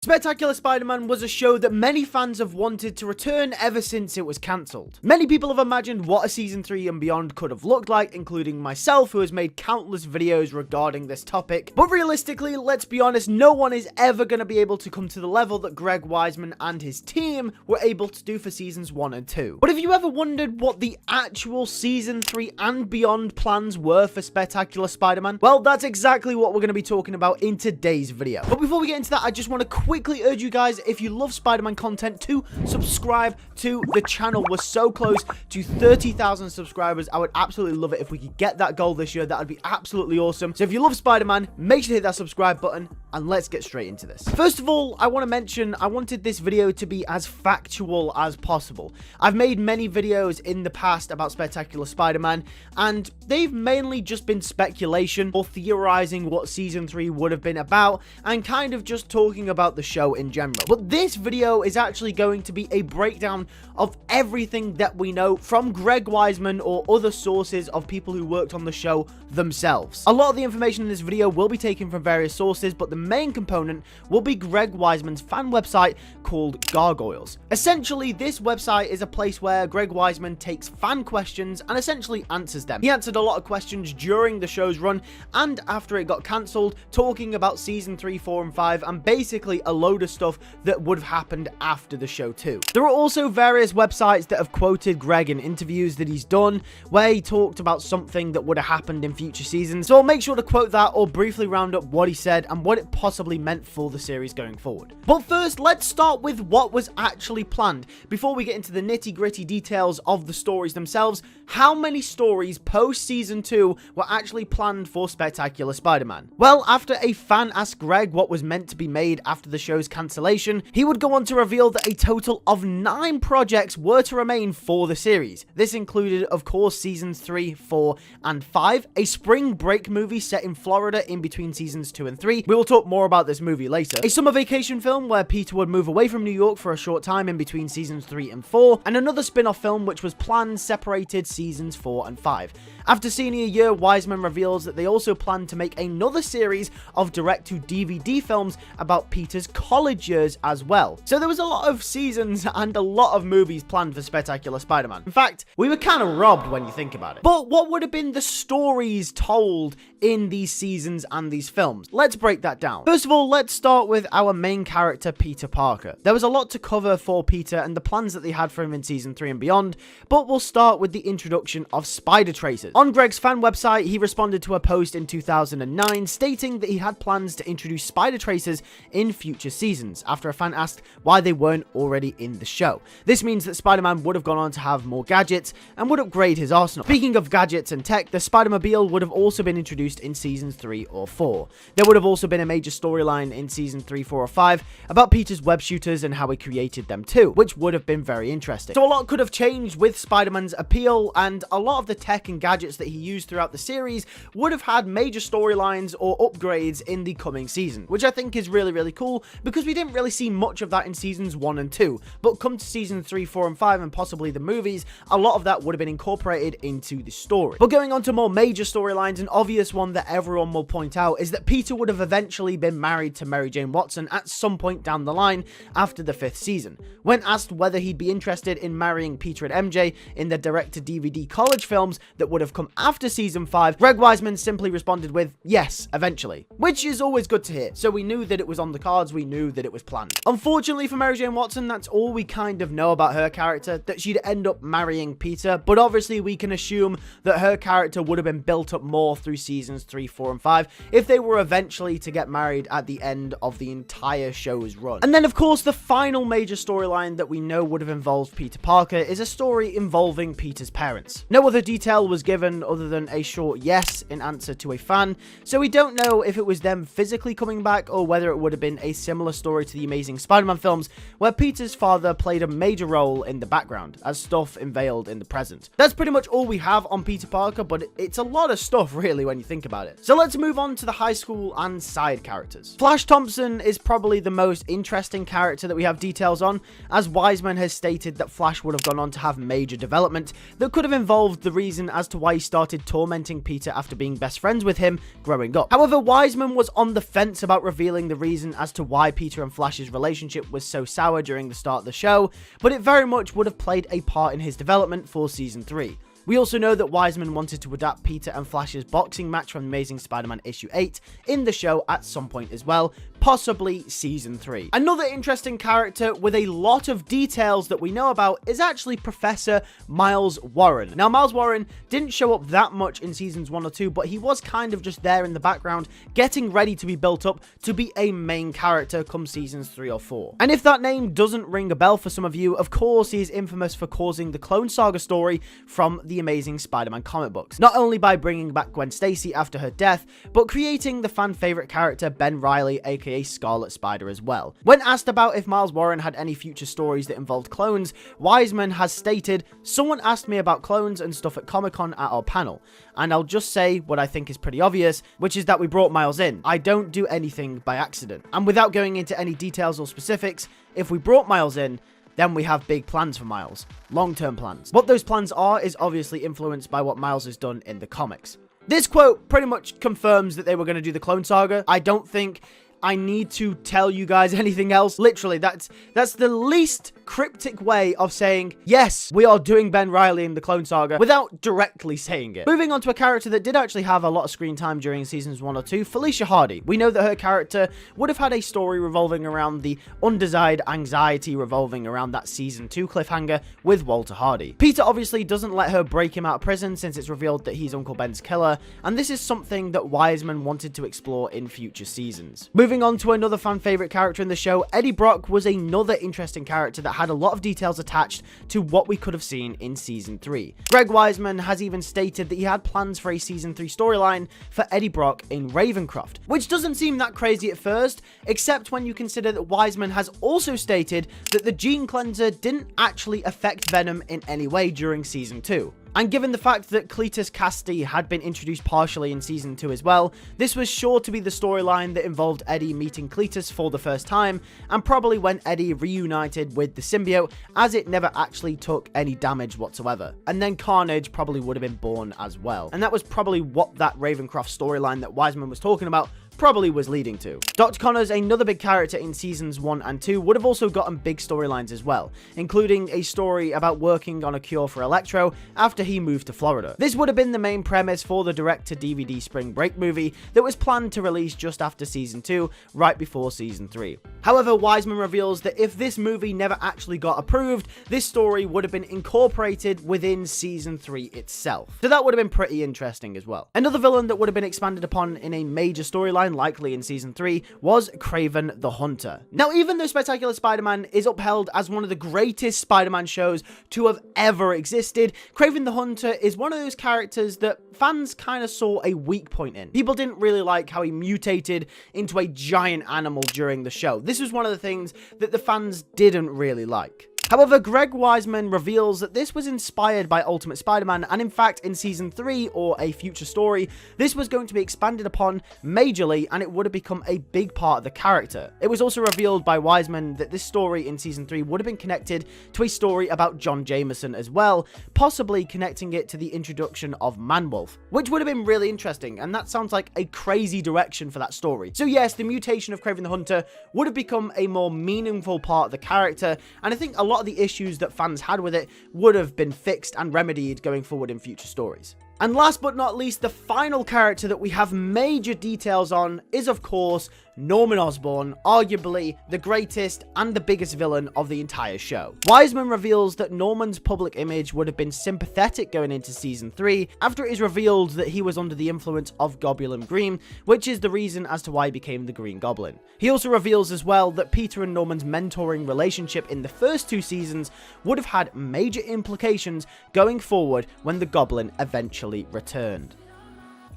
Spectacular Spider-Man was a show that many fans have wanted to return ever since it was cancelled. Many people have imagined what a season 3 and beyond could have looked like, including myself, who has made countless videos regarding this topic. But realistically, let's be honest, no one is ever going to be able to come to the level that Greg Weisman and his team were able to do for seasons 1 and 2. But have you ever wondered what the actual season 3 and beyond plans were for Spectacular Spider-Man? Well, that's exactly what we're going to be talking about in today's video. But before we get into that, I just want to quickly urge you guys, if you love Spider-Man content, to subscribe to the channel. We're so close to 30,000 subscribers. I would absolutely love it if we could get that goal this year. That would be absolutely awesome. So if you love Spider-Man, make sure to hit that subscribe button, and let's get straight into this. First of all, I want to mention, I wanted this video to be as factual as possible. I've made many videos in the past about Spectacular Spider-Man, and they've mainly just been speculation or theorizing what season 3 would have been about, and kind of just talking about the show in general. But this video is actually going to be a breakdown of everything that we know from Greg Weisman or other sources of people who worked on the show themselves. A lot of the information in this video will be taken from various sources, but the main component will be Greg Weisman's fan website called Gargoyles. Essentially, this website is a place where Greg Weisman takes fan questions and essentially answers them. He answered a lot of questions during the show's run and after it got cancelled, talking about season 3, 4, and 5, and basically a load of stuff that would have happened after the show too. There are also various websites that have quoted Greg in interviews that he's done where he talked about something that would have happened in future seasons, so I'll make sure to quote that or briefly round up what he said and what it possibly meant for the series going forward. But first, let's start with what was actually planned. Before we get into the nitty-gritty details of the stories themselves, how many stories post season 2 were actually planned for Spectacular Spider-Man? Well, after a fan asked Greg what was meant to be made after the show's cancellation, he would go on to reveal that a total of 9 projects were to remain for the series. This included, of course, seasons 3, 4, and 5, a spring break movie set in Florida in between seasons 2 and 3. We will talk more about this movie later. A summer vacation film where Peter would move away from New York for a short time in between seasons 3 and 4, and another spin-off film which was planned separated seasons 4 and 5. After Senior Year, Weisman reveals that they also plan to make another series of direct-to-DVD films about Peter's college years as well. So there was a lot of seasons and a lot of movies planned for Spectacular Spider-Man. In fact, we were kind of robbed when you think about it. But what would have been the stories told in these seasons and these films? Let's break that down. First of all, let's start with our main character, Peter Parker. There was a lot to cover for Peter and the plans that they had for him in season 3 and beyond, but we'll start with the introduction of spider tracers. On Greg's fan website, he responded to a post in 2009 stating that he had plans to introduce spider tracers in future seasons, after a fan asked why they weren't already in the show. This means that Spider-Man would have gone on to have more gadgets and would upgrade his arsenal. Speaking of gadgets and tech, the Spider-Mobile would have also been introduced in seasons 3 or 4. There would have also been a major storyline in season 3, 4, or 5 about Peter's web shooters and how he created them too, which would have been very interesting. So a lot could have changed with Spider-Man's appeal, and a lot of the tech and gadgets that he used throughout the series would have had major storylines or upgrades in the coming season, which I think is really, really cool because we didn't really see much of that in seasons 1 and 2, but come to season 3, 4, and 5 and possibly the movies, a lot of that would have been incorporated into the story. But going on to more major storylines, an obvious one that everyone will point out is that Peter would have eventually been married to Mary Jane Watson at some point down the line after the 5th season. When asked whether he'd be interested in marrying Peter and MJ in the direct-to-DVD college films that would have come after season 5, Greg Weisman simply responded with, yes, eventually, which is always good to hear. So we knew that it was on the cards, we knew that it was planned. Unfortunately for Mary Jane Watson, that's all we kind of know about her character, that she'd end up marrying Peter, but obviously we can assume that her character would have been built up more through seasons 3, 4, and 5 if they were eventually to get married at the end of the entire show's run. And then of course the final major storyline that we know would have involved Peter Parker is a story involving Peter's parents. No other detail was given other than a short yes in answer to a fan, so we don't know if it was them physically coming back or whether it would have been a similar story to the Amazing Spider-Man films where Peter's father played a major role in the background as stuff unveiled in the present. That's pretty much all we have on Peter Parker, but it's a lot of stuff really when you think about it. So let's move on to the high school and side characters. Flash Thompson is probably the most interesting character that we have details on, as Weisman has stated that Flash would have gone on to have major development that could have involved the reason as to why he started tormenting Peter after being best friends with him growing up. However, Weisman was on the fence about revealing the reason as to why Peter and Flash's relationship was so sour during the start of the show, but it very much would have played a part in his development for Season 3. We also know that Weisman wanted to adapt Peter and Flash's boxing match from Amazing Spider-Man issue 8 in the show at some point as well, possibly Season 3. Another interesting character with a lot of details that we know about is actually Professor Miles Warren. Now, Miles Warren didn't show up that much in Seasons 1 or 2, but he was kind of just there in the background, getting ready to be built up to be a main character come Seasons 3 or 4. And if that name doesn't ring a bell for some of you, of course he is infamous for causing the Clone Saga story from the Amazing Spider-Man comic books, not only by bringing back Gwen Stacy after her death, but creating the fan favorite character Ben Reilly, aka Scarlet Spider, as well. When asked about if Miles Warren had any future stories that involved clones, Weisman has stated, "Someone asked me about clones and stuff at Comic-Con at our panel, and I'll just say what I think is pretty obvious, which is that we brought Miles in. I don't do anything by accident." And without going into any details or specifics, if we brought Miles in, then we have big plans for Miles. Long-term plans. What those plans are is obviously influenced by what Miles has done in the comics. This quote pretty much confirms that they were going to do the Clone Saga. I don't think I need to tell you guys anything else. Literally, that's the least cryptic way of saying, yes, we are doing Ben Reilly in the Clone Saga without directly saying it. Moving on to a character that did actually have a lot of screen time during Seasons 1 or 2, Felicia Hardy. We know that her character would have had a story revolving around the undesired anxiety revolving around that Season 2 cliffhanger with Walter Hardy. Peter obviously doesn't let her break him out of prison since it's revealed that he's Uncle Ben's killer, and this is something that Weisman wanted to explore in future seasons. Moving on to another fan favorite character in the show, Eddie Brock was another interesting character that had a lot of details attached to what we could have seen in Season 3. Greg Weisman has even stated that he had plans for a Season 3 storyline for Eddie Brock in Ravencroft, which doesn't seem that crazy at first, except when you consider that Weisman has also stated that the gene cleanser didn't actually affect Venom in any way during Season 2. And given the fact that Cletus Kasady had been introduced partially in Season 2 as well, this was sure to be the storyline that involved Eddie meeting Cletus for the first time, and probably when Eddie reunited with the symbiote, as it never actually took any damage whatsoever. And then Carnage probably would have been born as well. And that was probably what that Ravencroft storyline that Weisman was talking about probably was leading to. Dr. Connors, another big character in Seasons 1 and 2, would have also gotten big storylines as well, including a story about working on a cure for Electro after he moved to Florida. This would have been the main premise for the direct-to-DVD Spring Break movie that was planned to release just after Season 2, right before Season 3. However, Weisman reveals that if this movie never actually got approved, this story would have been incorporated within Season 3 itself. So that would have been pretty interesting as well. Another villain that would have been expanded upon in a major storyline, likely in Season 3, was Craven the Hunter. Now, even though Spectacular Spider-Man is upheld as one of the greatest Spider-Man shows to have ever existed, Craven the Hunter is one of those characters that fans kind of saw a weak point in. People didn't really like how he mutated into a giant animal during the show. This was one of the things that the fans didn't really like. However, Greg Weisman reveals that this was inspired by Ultimate Spider-Man, and in fact, in Season 3, or a future story, this was going to be expanded upon majorly, and it would have become a big part of the character. It was also revealed by Weisman that this story in Season 3 would have been connected to a story about John Jameson as well, possibly connecting it to the introduction of Man-Wolf, which would have been really interesting, and that sounds like a crazy direction for that story. So yes, the mutation of Craven the Hunter would have become a more meaningful part of the character, and I think a lot of the issues that fans had with it would have been fixed and remedied going forward in future stories. And last but not least, the final character that we have major details on is, of course, Norman Osborn, arguably the greatest and the biggest villain of the entire show. Weisman reveals that Norman's public image would have been sympathetic going into Season 3, after it is revealed that he was under the influence of Goblin Green, which is the reason as to why he became the Green Goblin. He also reveals as well that Peter and Norman's mentoring relationship in the first 2 seasons would have had major implications going forward when the Goblin eventually returned.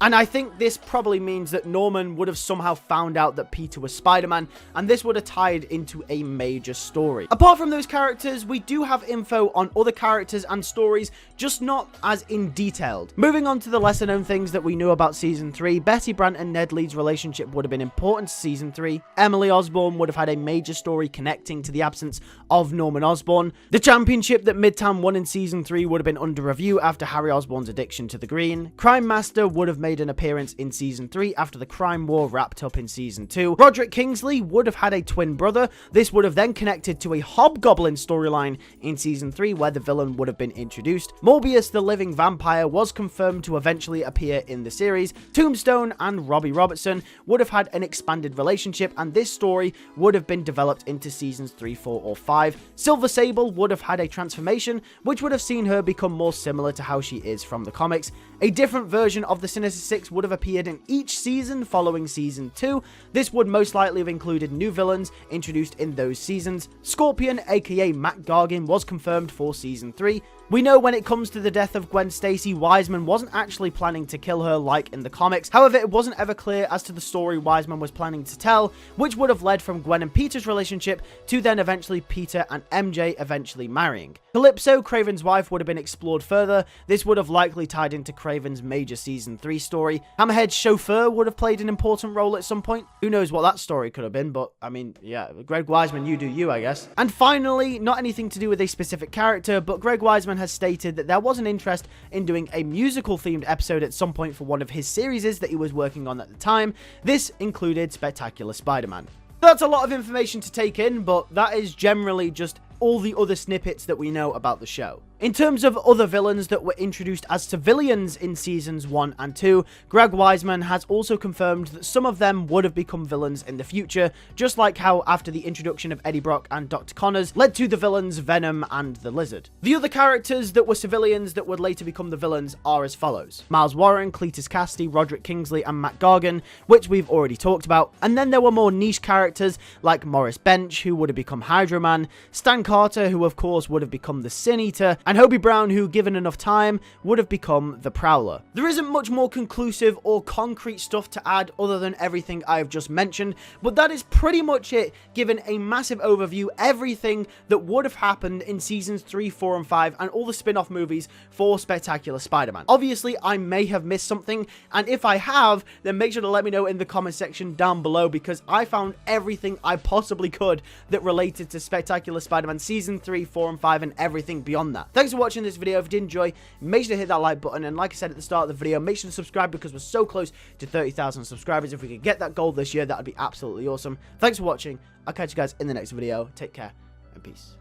And I think this probably means that Norman would have somehow found out that Peter was Spider-Man, and this would have tied into a major story. Apart from those characters, we do have info on other characters and stories, just not as in detailed. Moving on to the lesser known things that we knew about Season 3, Betty Brant and Ned Leeds' relationship would have been important to Season 3. Emily Osborn would have had a major story connecting to the absence of Norman Osborn. The championship that Midtown won in Season 3 would have been under review after Harry Osborn's addiction to the green. Crime Master would have made an appearance in Season 3 after the crime war wrapped up in Season 2. Roderick Kingsley would have had a twin brother. This would have then connected to a Hobgoblin storyline in Season 3 where the villain would have been introduced. Morbius the Living Vampire was confirmed to eventually appear in the series. Tombstone and Robbie Robertson would have had an expanded relationship, and this story would have been developed into Seasons 3, 4, or 5. Silver Sable would have had a transformation, which would have seen her become more similar to how she is from the comics. A different version of the Sinister Six would have appeared in each season following Season 2. This would most likely have included new villains introduced in those seasons. Scorpion, aka Matt Gargan, was confirmed for Season 3. We know when it comes to the death of Gwen Stacy, Weisman wasn't actually planning to kill her like in the comics. However, it wasn't ever clear as to the story Weisman was planning to tell, which would have led from Gwen and Peter's relationship to then eventually Peter and MJ eventually marrying. Calypso, Craven's wife, would have been explored further. This would have likely tied into Craven's major Season 3 story. Hammerhead's chauffeur would have played an important role at some point. Who knows what that story could have been, but I mean, yeah, Greg Weisman, you do you, I guess. And finally, not anything to do with a specific character, but Greg Weisman has stated that there was an interest in doing a musical themed episode at some point for one of his series that he was working on at the time. This included Spectacular Spider-Man. That's a lot of information to take in, but that is generally just all the other snippets that we know about the show. In terms of other villains that were introduced as civilians in Seasons 1 and 2, Greg Weisman has also confirmed that some of them would have become villains in the future, just like how after the introduction of Eddie Brock and Dr. Connors led to the villains Venom and the Lizard. The other characters that were civilians that would later become the villains are as follows: Miles Warren, Cletus Cassidy, Roderick Kingsley, and Matt Gargan, which we've already talked about. And then there were more niche characters like Morris Bench, who would have become Hydro Man, Stan Carter, who of course would have become the Sin Eater, and Hobie Brown, who given enough time would have become the Prowler. There isn't much more conclusive or concrete stuff to add other than everything I've just mentioned, but that is pretty much it, given a massive overview, everything that would have happened in Seasons 3, 4, and 5, and all the spin-off movies for Spectacular Spider-Man. Obviously, I may have missed something, and if I have, then make sure to let me know in the comment section down below, because I found everything I possibly could that related to Spectacular Spider-Man Season 3, 4, and 5, and everything beyond that. Thanks for watching this video. If you did enjoy, make sure to hit that like button, and like I said at the start of the video, make sure to subscribe because we're so close to 30,000 subscribers. If we could get that goal this year, that would be absolutely awesome. Thanks for watching. I'll catch you guys in the next video. Take care and peace.